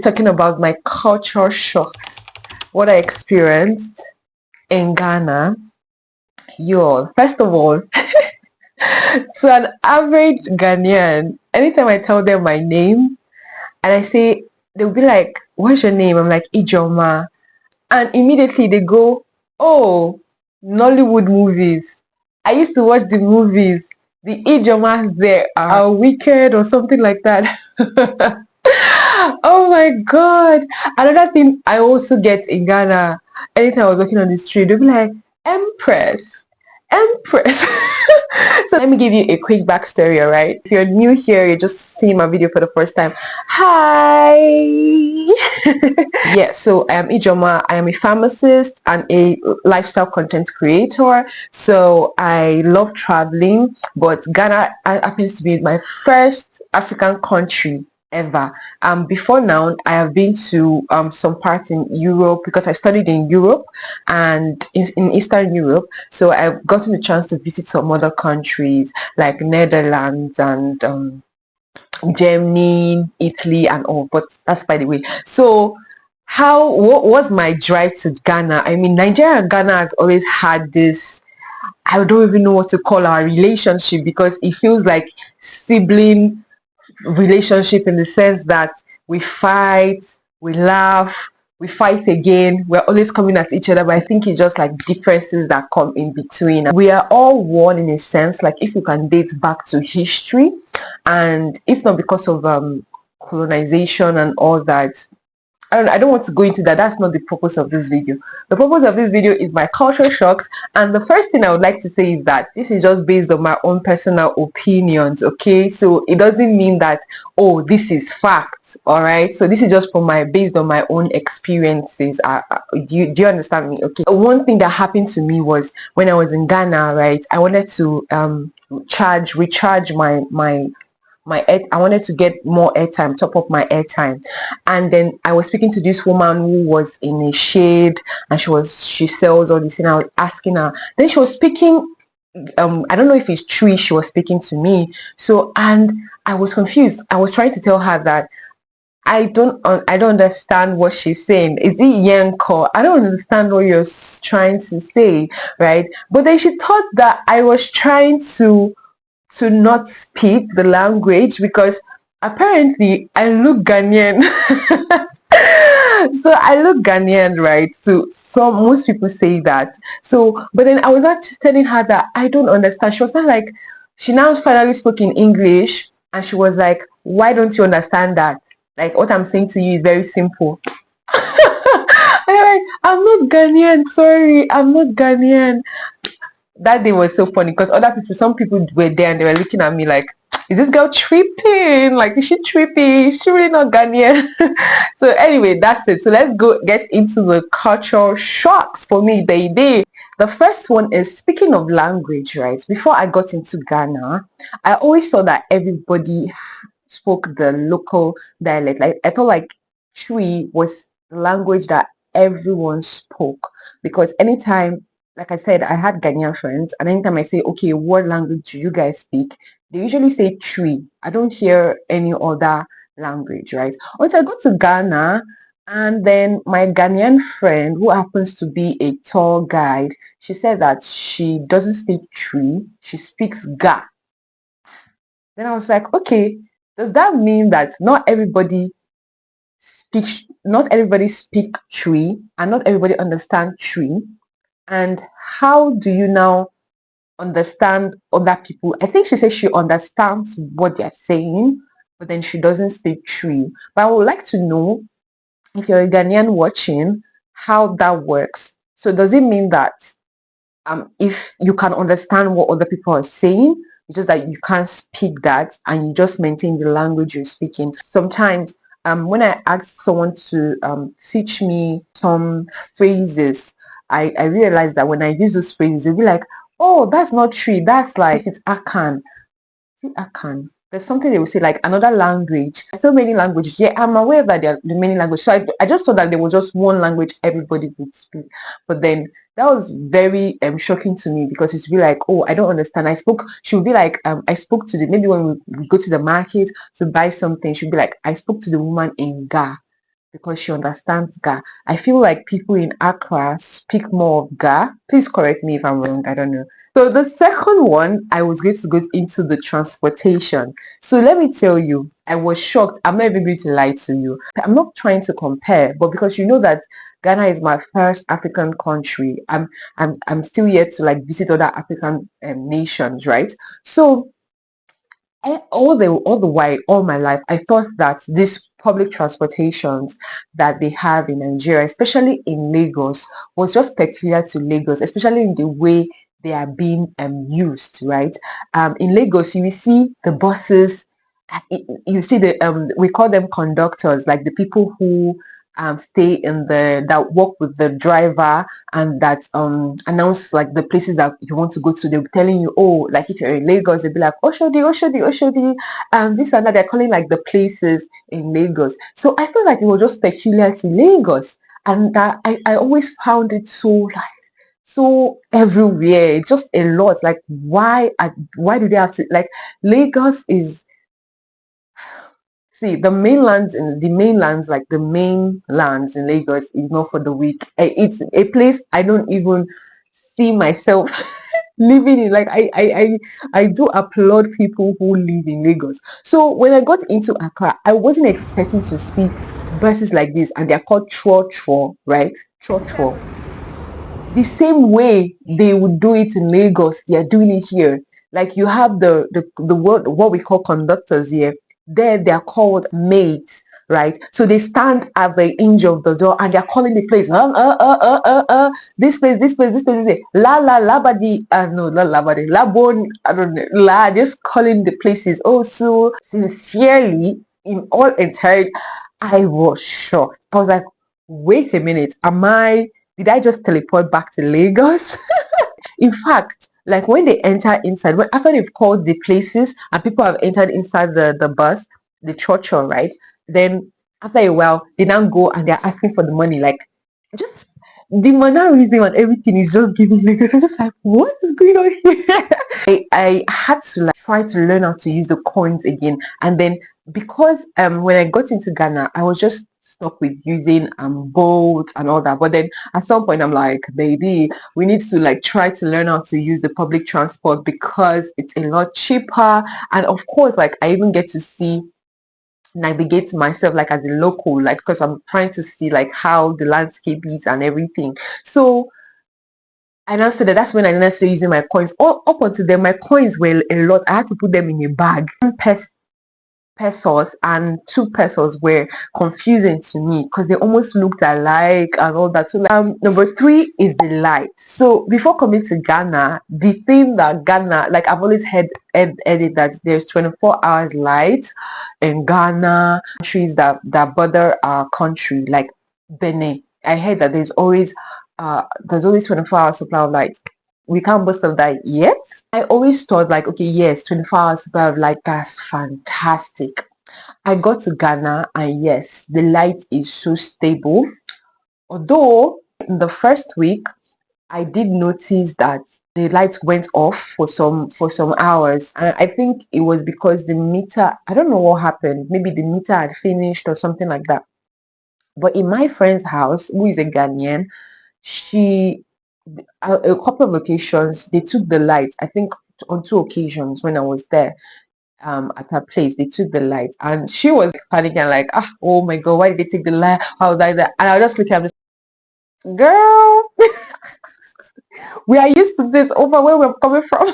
Talking about my cultural shocks, what I experienced in Ghana. Yo, first of all, to an average Ghanaian, anytime I tell them my name and I say, they'll be like, "What's your name?" I'm like, Ijoma. And immediately they go, "Oh, Nollywood movies. I used to watch the movies. The Ijomas there are wicked," or something like that. Oh my god. Another thing I also get in Ghana, anytime I was walking on the street, they'll be like, Empress. Empress. So let me give you a quick backstory, alright? If you're new here, you're just seeing my video for the first time. Hi. Yeah, so I am Ijoma. I am a pharmacist and a lifestyle content creator. So I love traveling, but Ghana happens to be my first African country ever. Before now, I have been to some parts in Europe because I studied in Europe and in Eastern Europe. So I've gotten the chance to visit some other countries like Netherlands and Germany, Italy, and all. But that's by the way. So what was my drive to Ghana? I mean, Nigeria and Ghana has always had this, I don't even know what to call our relationship, because it feels like sibling relationship, in the sense that we fight, we laugh, we fight again, we're always coming at each other. But I think it's just like differences that come in between. We are all one in a sense, like if you can date back to history, and if not because of colonization and all that. I don't want to go into that. That's not the purpose of this video. The purpose of this video is my culture shocks. And the first thing I would like to say is that this is just based on my own personal opinions, okay? So it doesn't mean that, oh, this is facts, all right? So this is just based on my own experiences. Do you understand me? Okay. One thing that happened to me was when I was in Ghana, right? I wanted to recharge I wanted to get more airtime, top up my airtime. And then I was speaking to this woman who was in a shade, and she sells all this, and I was asking her. Then she was speaking, I don't know if it's true, she was speaking to me. So, and I was confused. I was trying to tell her that I don't understand what she's saying. Is it Yanko? I don't understand what you're trying to say, right? But then she thought that I was trying to not speak the language, because apparently I look Ghanaian. So I look Ghanaian, right? So most people say that. So, but then I was actually telling her that I don't understand. She was not like, she now finally spoke in English, and she was like, "Why don't you understand that? Like, what I'm saying to you is very simple." I'm not Ghanaian. Sorry, I'm not Ghanaian. That day was so funny because some people were there and they were looking at me like, "Is this girl tripping? Like, is she tripping? Is she really not Ghanaian?" So anyway, that's it. So let's get into the cultural shocks for me, baby. The first one is, speaking of language, right? Before I got into Ghana, I always thought that everybody spoke the local dialect. Like, I thought like Chui was the language that everyone spoke, because anytime, like I said, I had Ghanaian friends, and anytime I say, "Okay, what language do you guys speak?" they usually say Chui. I don't hear any other language, right? Until I got to Ghana, and then my Ghanaian friend, who happens to be a tour guide, she said that she doesn't speak Chui, she speaks Ga. Then I was like, okay, does that mean that not everybody speak Chui, and not everybody understand Chui? And how do you now understand other people? I think she says she understands what they're saying, but then she doesn't speak Chui. But I would like to know, if you're a Ghanaian watching, how that works. So does it mean that if you can understand what other people are saying, it's just that you can't speak that and you just maintain the language you're speaking? Sometimes when I ask someone to teach me some phrases, I realize that when I use those phrases, they'll be like, "Oh, that's not true. That's like, it's Akan." See, Akan. There's something they will say, like another language. So many languages. Yeah, I'm aware that there are many languages. So I just thought that there was just one language everybody would speak. But then that was very shocking to me, because it's be like, "Oh, I don't understand." She would be like, I spoke to maybe when we go to the market to buy something, she'd be like, "I spoke to the woman in Ga." because she understands Ga. I feel like people in Accra speak more of Ga. Please correct me if I'm wrong. I don't know. So the second one, I was going to go into the transportation. So let me tell you, I was shocked. I'm not even going to lie to you. I'm not trying to compare, but because you know that Ghana is my first African country, I'm still yet to like visit other African nations, right? So all the while, all my life, I thought that these public transportations that they have in Nigeria, especially in Lagos, was just peculiar to Lagos, especially in the way they are being used, right? In Lagos, you will see the buses, you see the we call them conductors, like the people who stay in the that work with the driver and that announce like the places that you want to go to. They'll be telling you, oh, like if you're in Lagos, they'll be like Oshodi, Oshodi, Oshodi, this and that. They're calling like the places in Lagos. So I feel like it was just peculiar to Lagos, and that I always found it so like so everywhere. It's just a lot. Like why do they have to like Lagos is see the mainlands like the mainlands in Lagos is not for the weak. It's a place I don't even see myself living in. Like I do applaud people who live in Lagos. So when I got into Accra, I wasn't expecting to see buses like this, and they're called tro, right? Tro. The same way they would do it in Lagos, they are doing it here. Like you have the word what we call conductors here. There they are called mates, right? So they stand at the hinge of the door and they're calling the place. This place, this place, this place, this place. La la labadi. No, not labadi. Labon. I don't know. La. Just calling the places. Oh, so sincerely, in all entirety, I was shocked. I was like, wait a minute. Did I just teleport back to Lagos? In fact, like when they enter inside, after they've called the places and people have entered inside the bus, the church, right? Then after a while, they now go and they're asking for the money. Like just the mannerism and everything is just giving Lagos. I'm just like, what is going on here? I had to like try to learn how to use the coins again. And then because when I got into Ghana, I was just stuck with using boats and all that. But then at some point I'm like, baby, we need to like try to learn how to use the public transport because it's a lot cheaper. And of course, like I even get to see navigate myself like as a local, like because I'm trying to see like how the landscape is and everything. So and after that, that's when I started using my coins. All up until then, my coins were a lot. I had to put them in a bag. Pesos and 2 pesos were confusing to me because they almost looked alike and all that. So number 3 is the light. So before coming to Ghana, the thing that Ghana, like I've always heard it that there's 24 hours light in Ghana, countries that border our country, like Benin. I heard that there's always 24 hours supply of light. We can't boast of that yet. I always thought like, okay, yes, 24 hours supply of light, that's fantastic. I got to Ghana and yes, the light is so stable. Although in the first week, I did notice that the lights went off for some hours. And I think it was because the meter, I don't know what happened. Maybe the meter had finished or something like that. But in my friend's house, who is a Ghanaian, she a couple of occasions they took the lights. I think on 2 occasions when I was there at her place, they took the lights and she was panicking like, oh my god, why did they take the light? How did that? And I just look at her, girl, we are used to this over where we're coming from.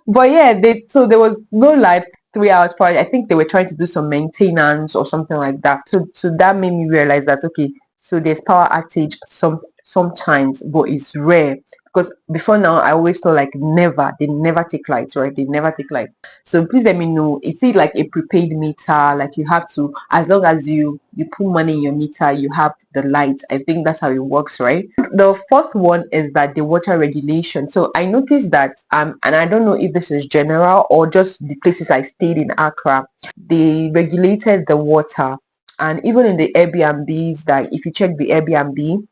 But yeah, so there was no light 3 hours for I think they were trying to do some maintenance or something like that. So that made me realize that okay, so there's power outage sometimes, but it's rare because before now I always thought like they never take lights, right? They never take lights. So please let me know, is it like a prepaid meter, like you have to, as long as you put money in your meter, you have the lights? I think that's how it works, right? The fourth one is that the water regulation. So I noticed that and I don't know if this is general or just the places I stayed in Accra, they regulated the water. And even in the Airbnbs, that if you check the Airbnb,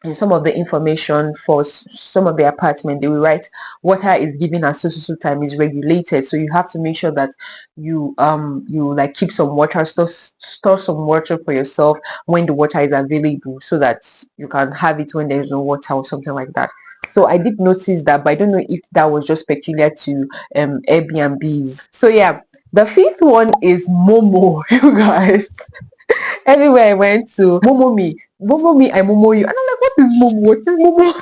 in some of the information for some of the apartment, they will write water is given at so time, is regulated. So you have to make sure that you like keep some water, store some water for yourself when the water is available, so that you can have it when there's no water or something like that. So I did notice that, but I don't know if that was just peculiar to Airbnbs. So yeah, the fifth one is Momo. You guys, everywhere I went to, Momo me, I Momo you. And I'm like, what is Momo? What is Momo?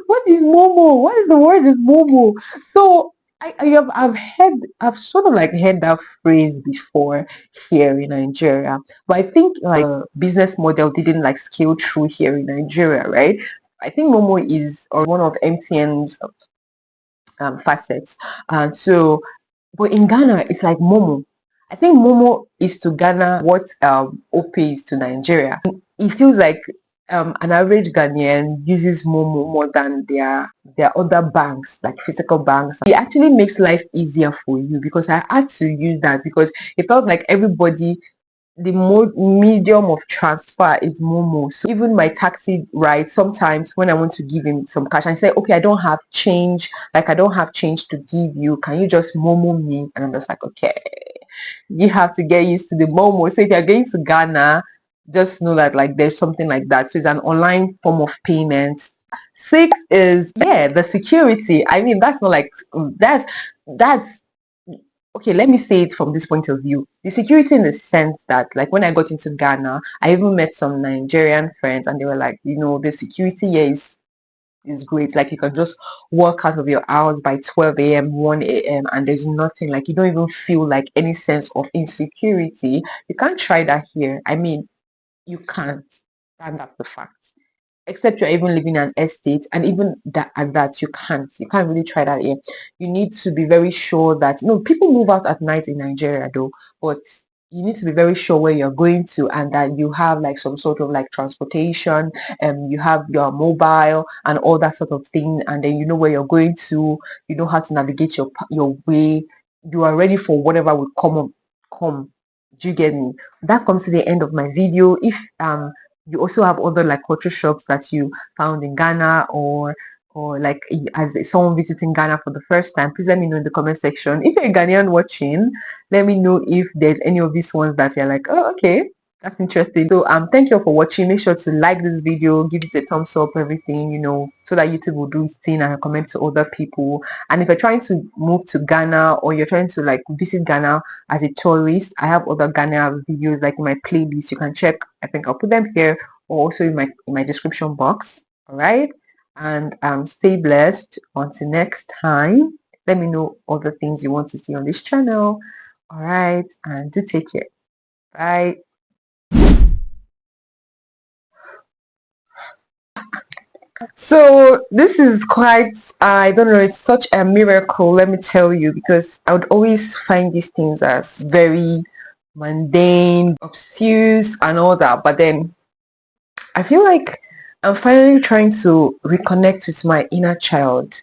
What is Momo? What is the word is Momo? So I've sort of like heard that phrase before here in Nigeria, but I think like the business model didn't like scale through here in Nigeria, right? I think Momo is or one of MTN's facets, and so but in Ghana, it's like Momo. I think Momo is to Ghana what OP is to Nigeria. It feels like an average Ghanaian uses Momo more than their other banks, like physical banks. It actually makes life easier for you, because I had to use that because it felt like everybody, the medium of transfer is Momo. So even my taxi ride, sometimes when I want to give him some cash, I say, okay, I don't have change, like I don't have change to give you. Can you just Momo me? And I'm just like, okay. You have to get used to the Momo. So if you're going to Ghana, just know that like there's something like that. So it's an online form of payment. Six is the security. I mean, that's not like that's okay, let me say it from this point of view. The security in the sense that, like, when I got into Ghana, I even met some Nigerian friends, and they were like, the security here is great. Like, you can just walk out of your house by 12 a.m., 1 a.m., and there's nothing. Like, you don't even feel like any sense of insecurity. You can't try that here. I mean, you can't. And that's the fact, except you're even living in an estate, and even that at that you can't really try that here. You need to be very sure that people move out at night in Nigeria though, but you need to be very sure where you're going to, and that you have like some sort of like transportation, you have your mobile and all that sort of thing, and then you know where you're going to, you know how to navigate your way, you are ready for whatever will come. Do you get me? That comes to the end of my video. If you also have other like culture shocks that you found in Ghana, or like as someone visiting Ghana for the first time, please let me know in the comment section. If you're a Ghanaian watching, let me know if there's any of these ones that you're like, oh, okay, that's interesting. So thank you all for watching. Make sure to like this video, give it a thumbs up, everything, so that YouTube will do its thing and recommend to other people. And if you're trying to move to Ghana, or you're trying to like visit Ghana as a tourist, I have other Ghana videos like in my playlist. You can check. I think I'll put them here, or also in my description box. All right, and stay blessed until next time. Let me know all the things you want to see on this channel. All right, and do take care. Bye. So this is quite, I don't know, it's such a miracle, let me tell you, because I would always find these things as very mundane, obtuse and all that, but then I feel like I'm finally trying to reconnect with my inner child.